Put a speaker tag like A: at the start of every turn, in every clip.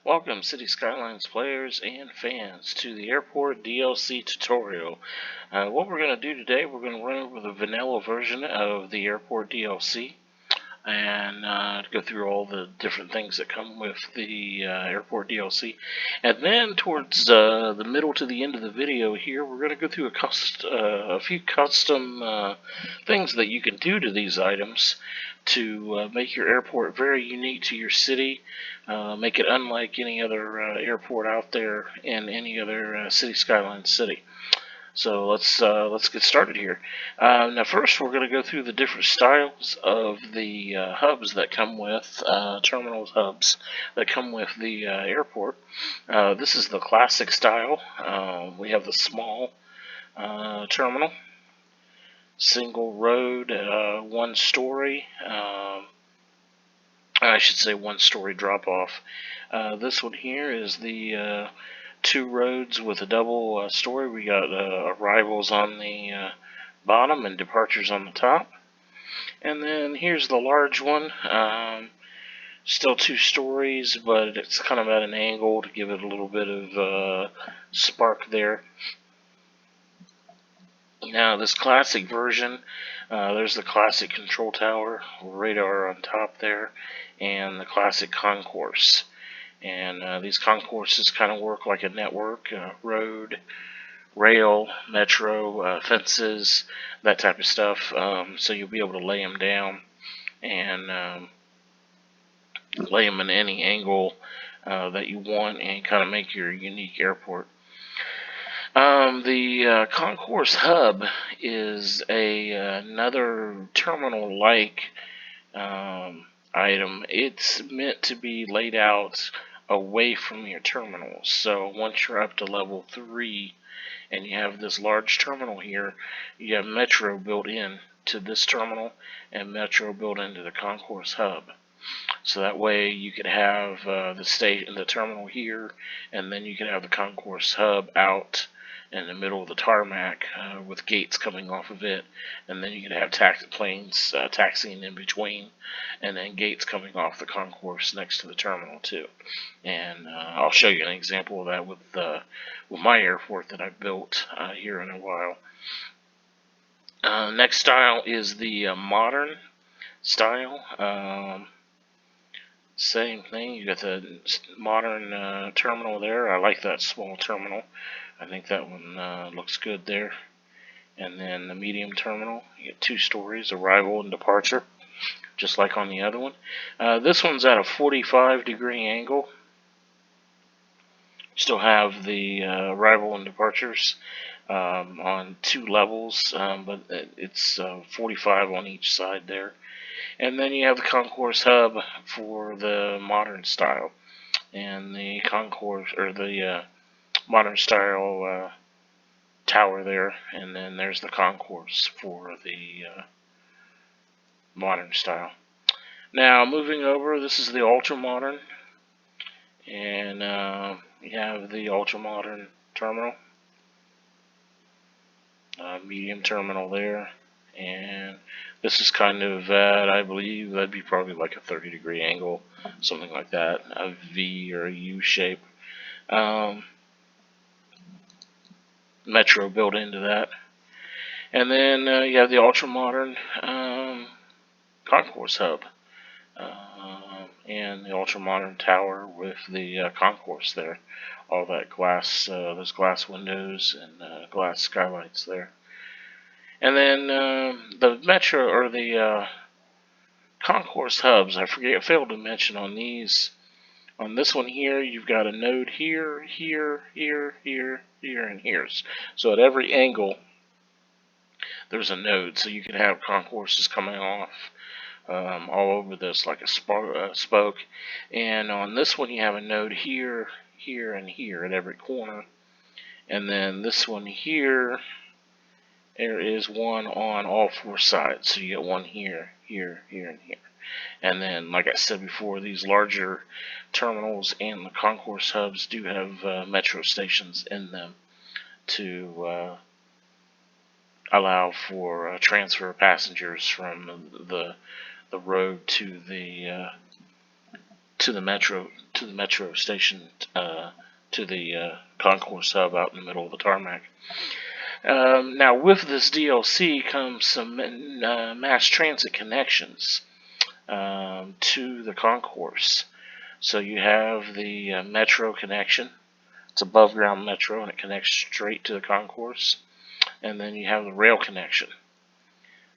A: Welcome, Cities Skylines players and fans, to the Airport DLC tutorial. What we're going to do today, we're going to run over the vanilla version of the Airport DLC and go through all the different things that come with the Airport DLC. And then towards the middle to the end of the video here, we're going to go through a few custom things that you can do to these items to make your airport very unique to your city, make it unlike any other airport out there in any other City Skyline city. So let's get started here. Now first we're going to go through the different styles of the hubs that come with, terminal hubs that come with the airport. This is the classic style. We have the small terminal, single road, one story. I should say one story drop off. This one here is the two roads with a double story. We got arrivals on the bottom and departures on the top. And then here's the large one. Still two stories, but it's kind of at an angle to give it a little bit of spark there. Now this classic version, there's the classic control tower, radar on top there, and the classic concourse. And these concourses kind of work like a network, road, rail, metro, fences, that type of stuff. So you'll be able to lay them down and lay them in any angle that you want and kind of make your unique airport. The Concourse hub is another terminal-like item. It's meant to be laid out away from your terminals. So once you're up to level 3 and you have this large terminal here, you have Metro built in to this terminal and Metro built into the Concourse hub. So that way you could have the terminal here, and then you can have the Concourse hub out in the middle of the tarmac with gates coming off of it, and then you can have planes taxiing in between, and then gates coming off the concourse next to the terminal too. And I'll show you an example of that with my airport that I've built here in a while. Next style is the modern style. Same thing, you got the modern terminal there. I like that small terminal. I think that one looks good there. And then the medium terminal, you get two stories, arrival and departure, just like on the other one. This one's at a 45-degree angle. Still have the arrival and departures on two levels, but it's 45 on each side there. And then you have the Concourse hub for the modern style, and the Concourse, or the modern style tower there, and then there's the Concourse for the modern style. Now moving over, this is the ultra modern, and you have the ultra modern terminal, medium terminal there, and this is kind of at, I believe that'd be probably like a 30-degree angle, something like that, a V or a U shape. Metro built into that. And then you have the ultra modern Concourse hub and the ultra modern tower with the Concourse there. All that glass, those glass windows and glass skylights there. And then the Metro, or the Concourse hubs, I failed to mention on these. On this one here, you've got a node here, here, here, here, here, and here. So at every angle, there's a node. So you can have concourses coming off all over this like a spoke. And on this one, you have a node here, here, and here at every corner. And then this one here, there is one on all four sides. So you get one here, here, here, and here. And then, like I said before, these larger terminals and the Concourse hubs do have metro stations in them to allow for transfer of passengers from the road to the metro to the metro station, to the concourse hub out in the middle of the tarmac. Now, with this DLC comes some mass transit connections to the concourse. So you have the metro connection. It's above ground metro, and it connects straight to the concourse. And then you have the rail connection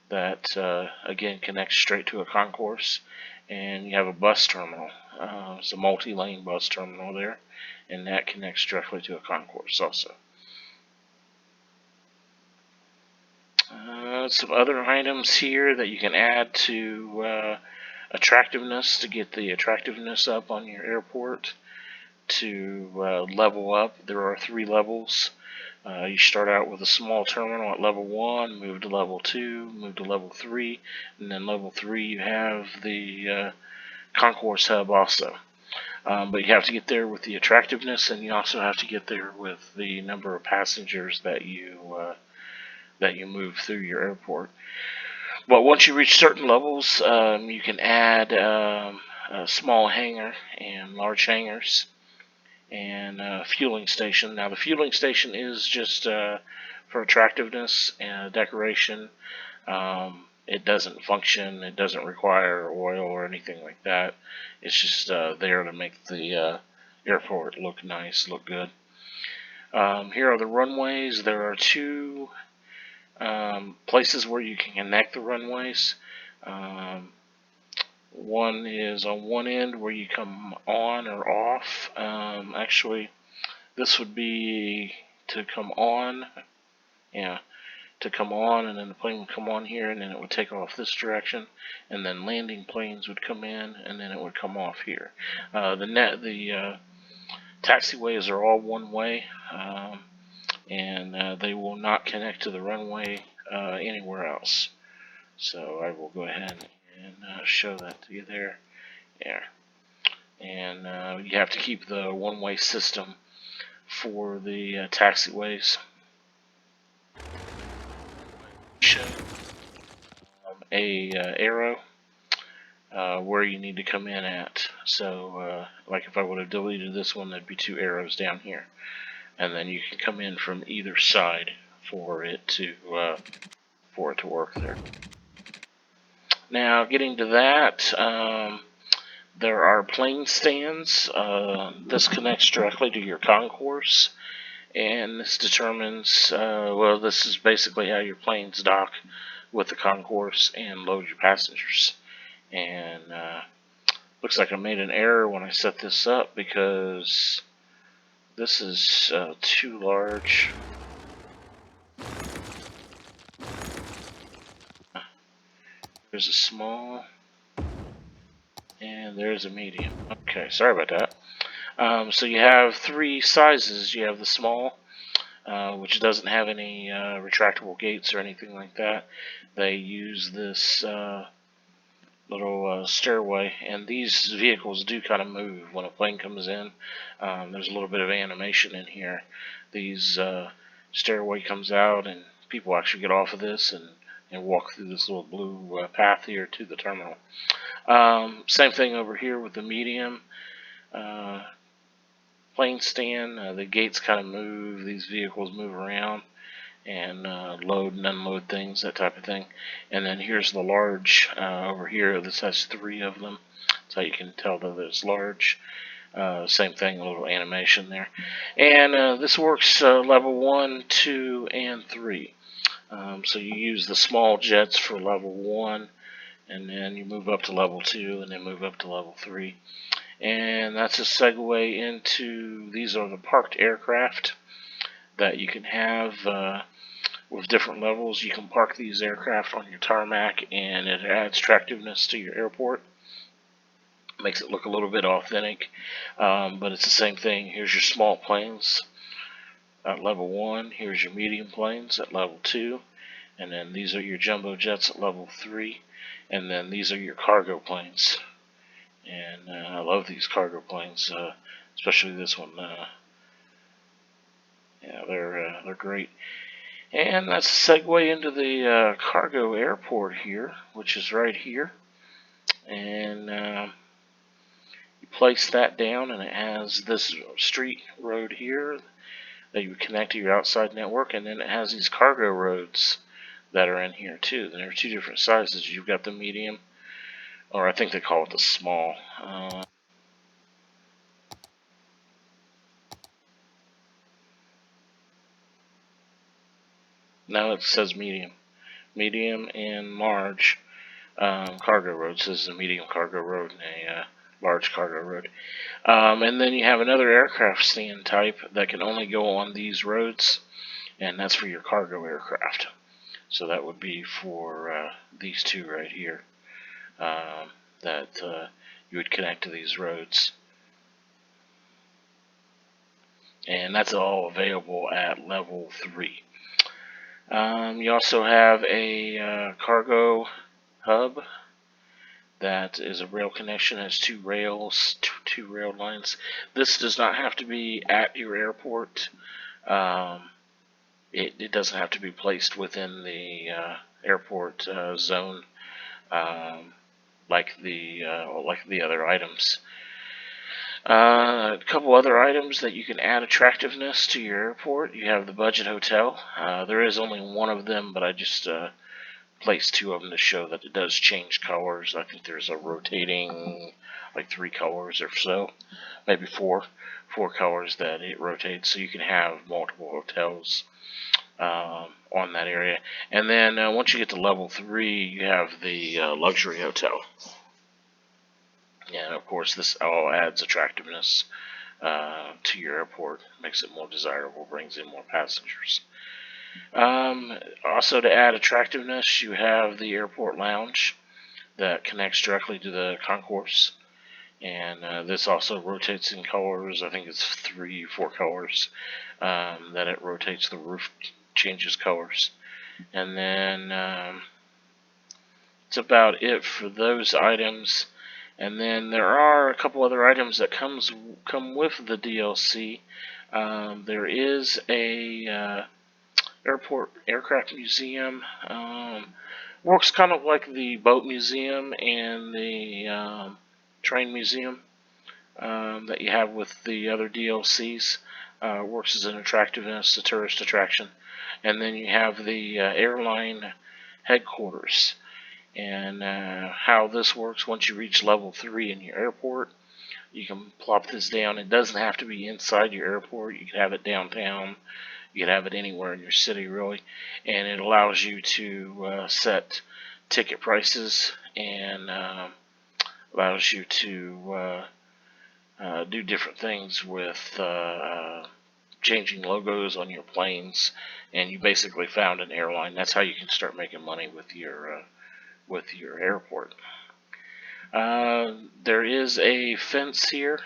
A: that, again, connects straight to a concourse. And you have a bus terminal. It's a multi-lane bus terminal there, and that connects directly to a concourse also. Some other items here that you can add to attractiveness, to get the attractiveness up on your airport. To level up, there are 3 levels. You start out with a small terminal at level 1, move to level 2, move to level 3, and then level 3 you have the concourse hub also. But you have to get there with the attractiveness, and you also have to get there with the number of passengers that you move through your airport. But once you reach certain levels, you can add a small hangar and large hangars and a fueling station. Now, the fueling station is just for attractiveness and decoration. It doesn't function. It doesn't require oil or anything like that. It's just there to make the airport look nice, look good. Here are the runways. There are 2 places where you can connect the runways. One is on one end where you come on or off. Actually, this would be to come on. Yeah, to come on, and then the plane would come on here, and then it would take off this direction, and then landing planes would come in, and then it would come off here. The taxiways are all one way, and they will not connect to the runway anywhere else. So I will go ahead and show that to you there. Yeah. And you have to keep the one-way system for the taxiways. Show a arrow where you need to come in at. So like if I would have deleted this one, there'd be 2 arrows down here. And then you can come in from either side for it to work there. Now, getting to that, there are plane stands. This connects directly to your concourse, and this determines, well, this is basically how your planes dock with the concourse and load your passengers. And looks like I made an error when I set this up because this is too large. There's a small, and there's a medium. Okay, sorry about that. So you have 3 sizes. You have the small, which doesn't have any retractable gates or anything like that. They use this little stairway, and these vehicles do kind of move when a plane comes in. There's a little bit of animation in here. These stairway comes out, and people actually get off of this and walk through this little blue path here to the terminal. Same thing over here with the medium plane stand. The gates kind of move, these vehicles move around and load and unload things, that type of thing. And then here's the large over here. This has 3 of them, so you can tell that it's large. Same thing, a little animation there. And this works level 1, 2, and 3. So you use the small jets for level 1, and then you move up to level 2, and then move up to level 3. And that's a segue into, these are the parked aircraft that you can have with different levels. You can park these aircraft on your tarmac, and it adds attractiveness to your airport. Makes it look a little bit authentic, but it's the same thing. Here's your small planes at level 1. Here's your medium planes at level 2. And then these are your jumbo jets at level 3. And then these are your cargo planes. And I love these cargo planes, especially this one. Yeah, they're great. And that's a segue into the cargo airport here, which is right here. And you place that down, and it has this street road here that you would connect to your outside network, and then it has these cargo roads that are in here too. There are two different sizes. You've got the medium, or I think they call it the small. Now it says medium. Medium and large cargo roads. This is a medium cargo road and a large cargo road. And then you have another aircraft stand type that can only go on these roads, and that's for your cargo aircraft. So that would be for these two right here that you would connect to these roads. And that's all available at level 3. You also have a cargo hub that is a rail connection. It has two rails, two rail lines. This does not have to be at your airport. It doesn't have to be placed within the airport zone like the other items. A couple other items that you can add attractiveness to your airport. You have the budget hotel. There is only one of them, but I just placed two of them to show that it does change colors. I think there's a rotating, like 3 colors or so, maybe four colors that it rotates, so you can have multiple hotels on that area. And then once you get to level 3, you have the luxury hotel. And of course, this all adds attractiveness to your airport, makes it more desirable, brings in more passengers. Also, to add attractiveness, you have the airport lounge that connects directly to the concourse. And this also rotates in colors. I think it's 3-4 colors that it rotates. The roof changes colors. And then that's about it for those items. And then there are a couple other items that come with the DLC. There is a aircraft museum. Works kind of like the boat museum and the train museum that you have with the other DLCs. Works as an attractiveness, a tourist attraction. And then you have the airline headquarters. And how this works, once you reach level 3 in your airport, you can plop this down. It doesn't have to be inside your airport. You can have it downtown. You can have it anywhere in your city, really. And it allows you to set ticket prices and allows you to do different things with changing logos on your planes. And you basically found an airline. That's how you can start making money with your airport. There is a fence here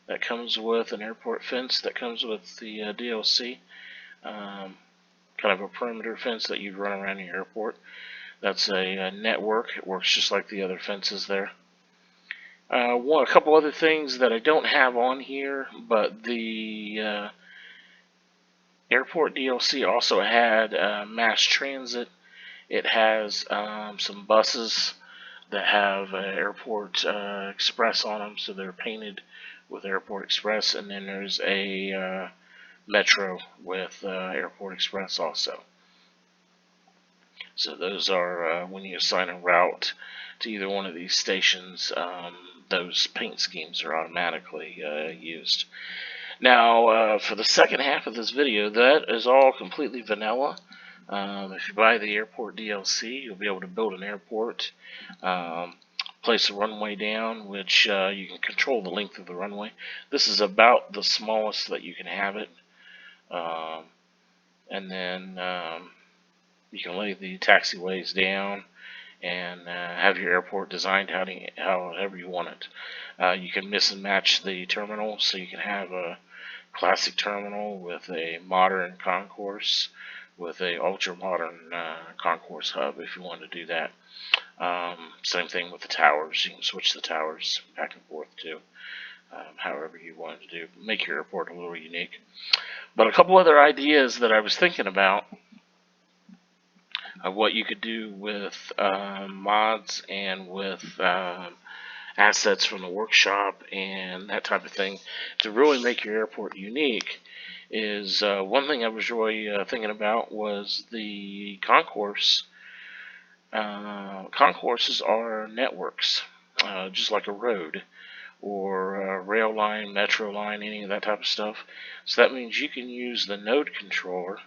A: that comes with an airport fence that comes with the DLC. Kind of a perimeter fence that you'd run around your airport. That's a network. It works just like the other fences there. A couple other things that I don't have on here, but the airport DLC also had mass transit. It has some buses that have Airport Express on them, so they're painted with Airport Express, and then there's a Metro with Airport Express also. So those are, when you assign a route to either one of these stations, those paint schemes are automatically used. Now, for the second half of this video, that is all completely vanilla. If you buy the airport DLC, you'll be able to build an airport, place a runway down, which you can control the length of the runway. This is about the smallest that you can have it. And then you can lay the taxiways down and have your airport designed however you want it. You can mix and match the terminals, so you can have a classic terminal with a modern concourse, with a ultra-modern concourse hub if you want to do that. Same thing with the towers. You can switch the towers back and forth too, however you want to do. Make your airport a little unique. But a couple other ideas that I was thinking about of what you could do with mods and with assets from the workshop and that type of thing to really make your airport unique. Is one thing I was really thinking about was the concourse. Concourses are networks, just like a road or a rail line, metro line, any of that type of stuff. So that means you can use the node controller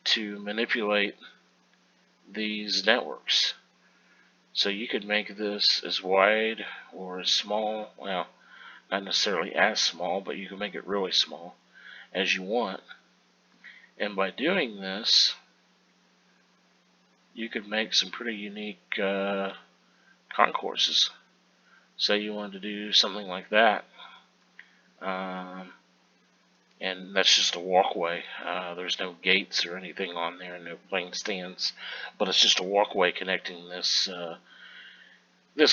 A: to manipulate these networks. So you could make this as wide or as small, well, not necessarily as small, but you can make it really small as you want. And by doing this, you could make some pretty unique concourses. Say you wanted to do something like that. Um, and that's just a walkway. There's no gates or anything on there, no plane stands, but it's just a walkway connecting this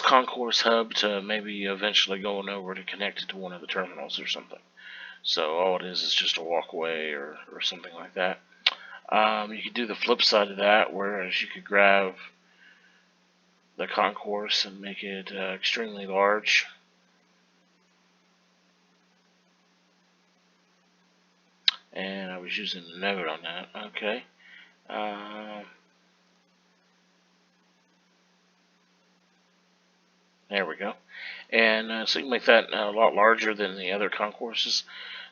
A: concourse hub to maybe eventually going over to connect it to one of the terminals or something. So all it is just a walkway or something like that. You could do the flip side of that, whereas you could grab the concourse and make it extremely large. And I was using the node on that. Okay. There we go. And so you can make that a lot larger than the other concourses.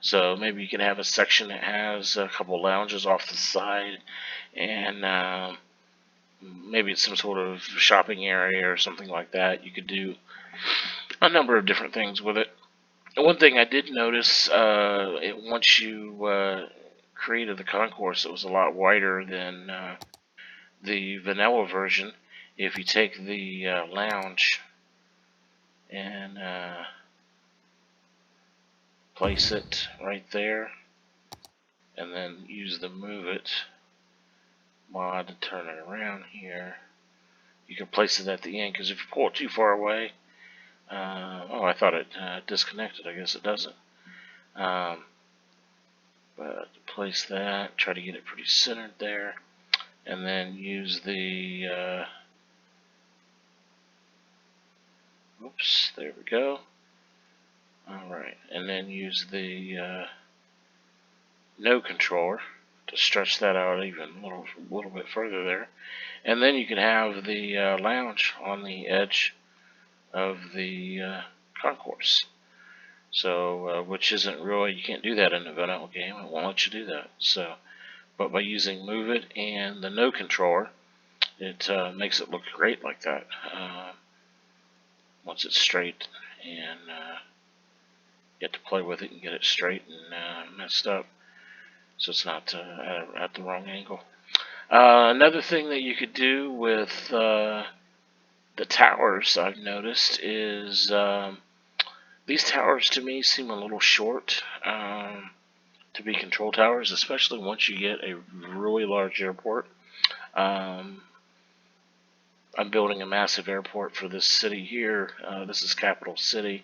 A: So maybe you can have a section that has a couple lounges off the side, and maybe it's some sort of shopping area or something like that. You could do a number of different things with it. One thing I did notice, once you created the concourse, it was a lot wider than the vanilla version. If you take the lounge and place it right there, and then use the move it mod to turn it around here, you can place it at the end, because if you pull it too far away, oh, I thought it disconnected. I guess it doesn't. But place that, try to get it pretty centered there, and then use the oops, there we go. Alright, and then use the node controller to stretch that out even a little bit further there. And then you can have the lounge on the edge of the concourse. So, which isn't really, you can't do that in a vanilla game. It won't let you do that. So, but by using Move It and the node controller, it makes it look great like that. Once it's straight, and you have to play with it and get it straight and messed up, so it's not at the wrong angle. Another thing that you could do with the towers, I've noticed, is these towers to me seem a little short to be control towers, especially once you get a really large airport. I'm building a massive airport for this city here. This is Capital City.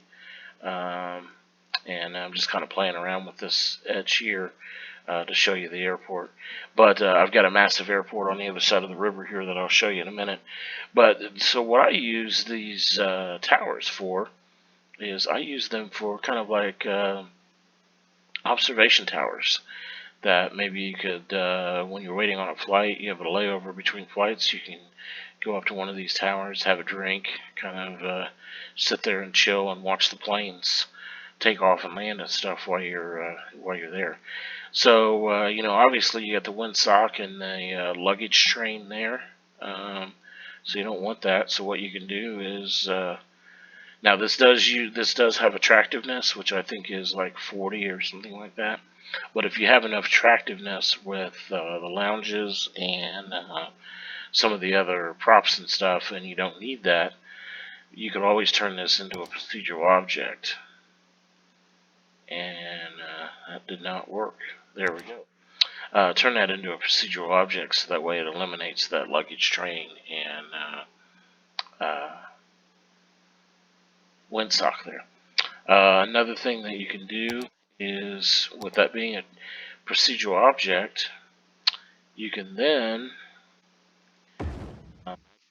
A: And I'm just kind of playing around with this edge here to show you the airport. But I've got a massive airport on the other side of the river here that I'll show you in a minute. But so what I use these towers for is I use them for kind of like observation towers. That maybe you could, when you're waiting on a flight, you have a layover between flights, you can go up to one of these towers, have a drink, kind of sit there and chill and watch the planes take off and land and stuff while you're there. So obviously you got the windsock and the luggage train there, so you don't want that. So what you can do is now this does have attractiveness, which I think is like 40 or something like that. But if you have enough attractiveness with the lounges and some of the other props and stuff, and you don't need that, you can always turn this into a procedural object. And that did not work. There we go. Turn that into a procedural object so that way it eliminates that luggage train and windsock there. Another thing that you can do is, with that being a procedural object, you can then,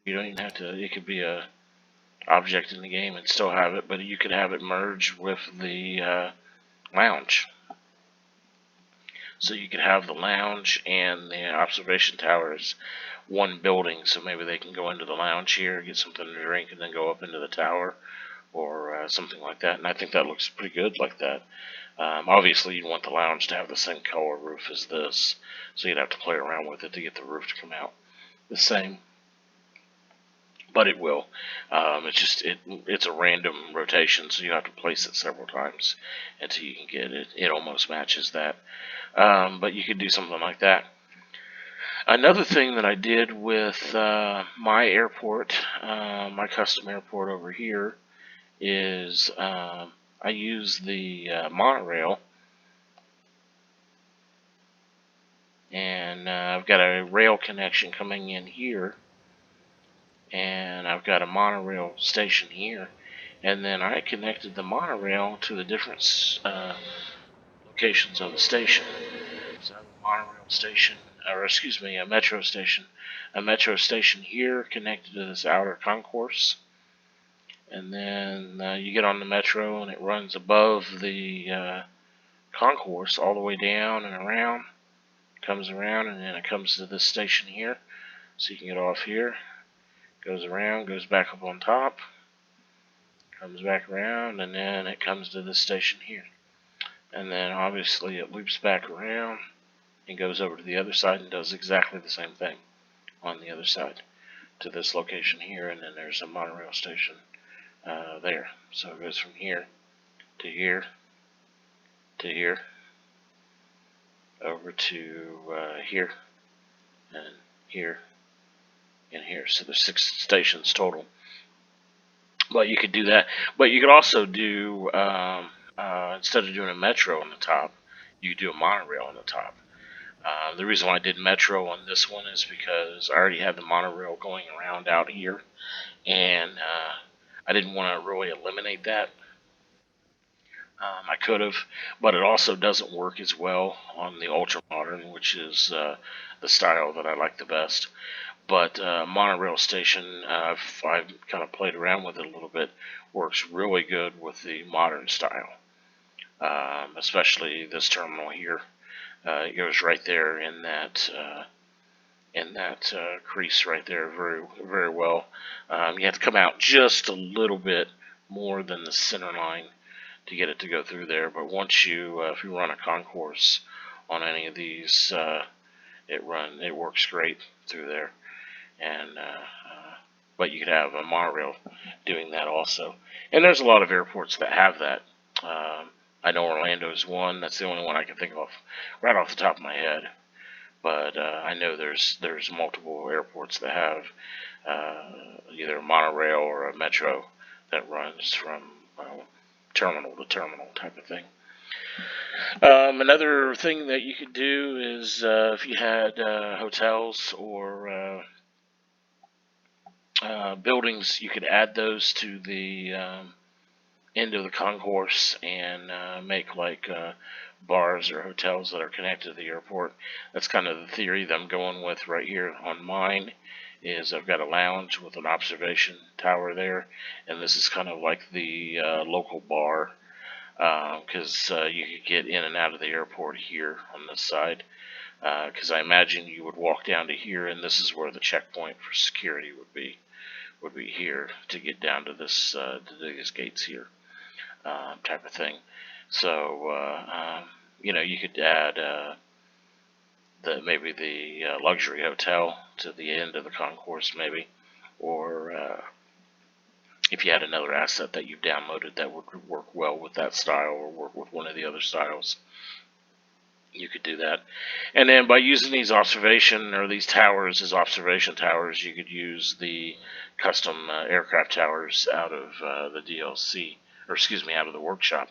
A: you don't even have to, it could be a object in the game and still have it, but you could have it merge with the lounge. So you could have the lounge and the observation towers one building, so maybe they can go into the lounge here, get something to drink, and then go up into the tower, or something like that. And I think that looks pretty good like that. Obviously, you'd want the lounge to have the same color roof as this, so you'd have to play around with it to get the roof to come out the same. But it will. It's a random rotation, so you have to place it several times until you can get it. It almost matches that. But you could do something like that. Another thing that I did with my airport, my custom airport over here, is I use the monorail, and I've got a rail connection coming in here, and I've got a monorail station here, and then I connected the monorail to the different locations of the station. So I have a monorail station, or excuse me, a metro station here connected to this outer concourse, and then you get on the metro and it runs above the concourse all the way down and around, comes around, and then it comes to this station here, so you can get off here, goes around, goes back up on top, comes back around, and then it comes to this station here. And then obviously it loops back around and goes over to the other side and does exactly the same thing on the other side to this location here, and then there's a monorail station there. So it goes from here to here to here over to here and here and here. So there's 6 stations total. But you could do that. But you could also do, instead of doing a metro on the top, you could do a monorail on the top. The reason why I did metro on this one is because I already had the monorail going around out here, and I didn't want to really eliminate that. I could have, but it also doesn't work as well on the ultra modern, which is the style that I like the best. But monorail station, I've kind of played around with it a little bit. Works really good with the modern style, especially this terminal here. It goes right there in that crease right there, very very well. You have to come out just a little bit more than the center line to get it to go through there. But once if you run a concourse on any of these, it works great through there. And but you could have a monorail doing that also. And there's a lot of airports that have that. I know Orlando's one. That's the only one I can think of right off the top of my head. But I know there's multiple airports that have either a monorail or a metro that runs from terminal to terminal type of thing. Another thing that you could do is if you had hotels or buildings, you could add those to the end of the concourse and make like bars or hotels that are connected to the airport. That's kind of the theory that I'm going with right here on mine. Is I've got a lounge with an observation tower there, and this is kind of like the local bar, because you could get in and out of the airport here on this side. Because I imagine you would walk down to here, and this is where the checkpoint for security would be here to get down to this to these gates here, type of thing. So you could add maybe the luxury hotel to the end of the concourse, maybe, or if you had another asset that you downloaded that would work well with that style or work with one of the other styles, you could do that. And then by using these these towers as observation towers, you could use the custom aircraft towers out of the DLC, or excuse me, out of the workshop,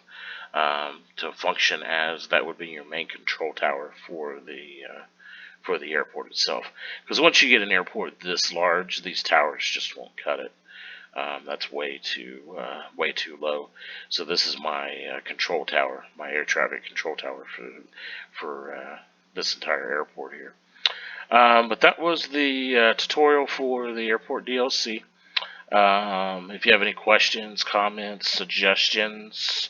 A: to function as that would be your main control tower for the airport itself. Because once you get an airport this large, these towers just won't cut it. That's way too low. So this is my control tower, my air traffic control tower for this entire airport here. But that was the tutorial for the airport DLC. If you have any questions, comments, suggestions,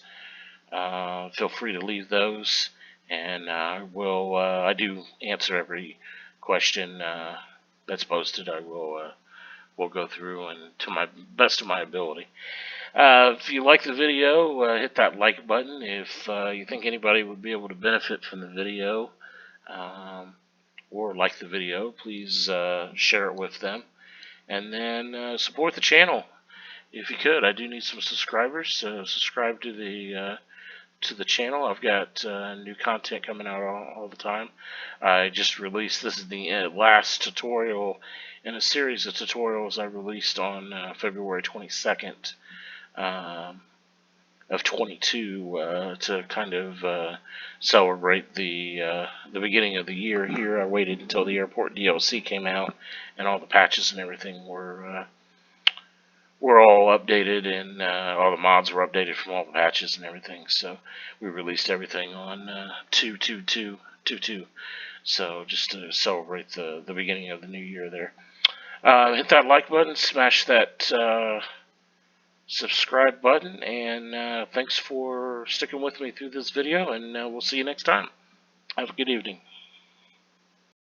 A: feel free to leave those, and I do answer every question that's posted. I will go through and to my best of my ability. If you like the video, hit that like button. If you think anybody would be able to benefit from the video, or like the video, please share it with them. And then support the channel if you could. I do need some subscribers, so subscribe to the channel. I've got new content coming out all the time. I just released, this is the last tutorial in a series of tutorials I released on February 22nd of 22 to kind of celebrate the beginning of the year here. I waited until the airport DLC came out and all the patches and everything were all updated, and all the mods were updated from all the patches and everything. So we released everything on 2/2/2/2. So just to celebrate the beginning of the new year there. Hit that like button, smash that subscribe button, and thanks for sticking with me through this video, and we'll see you next time. Have a good evening.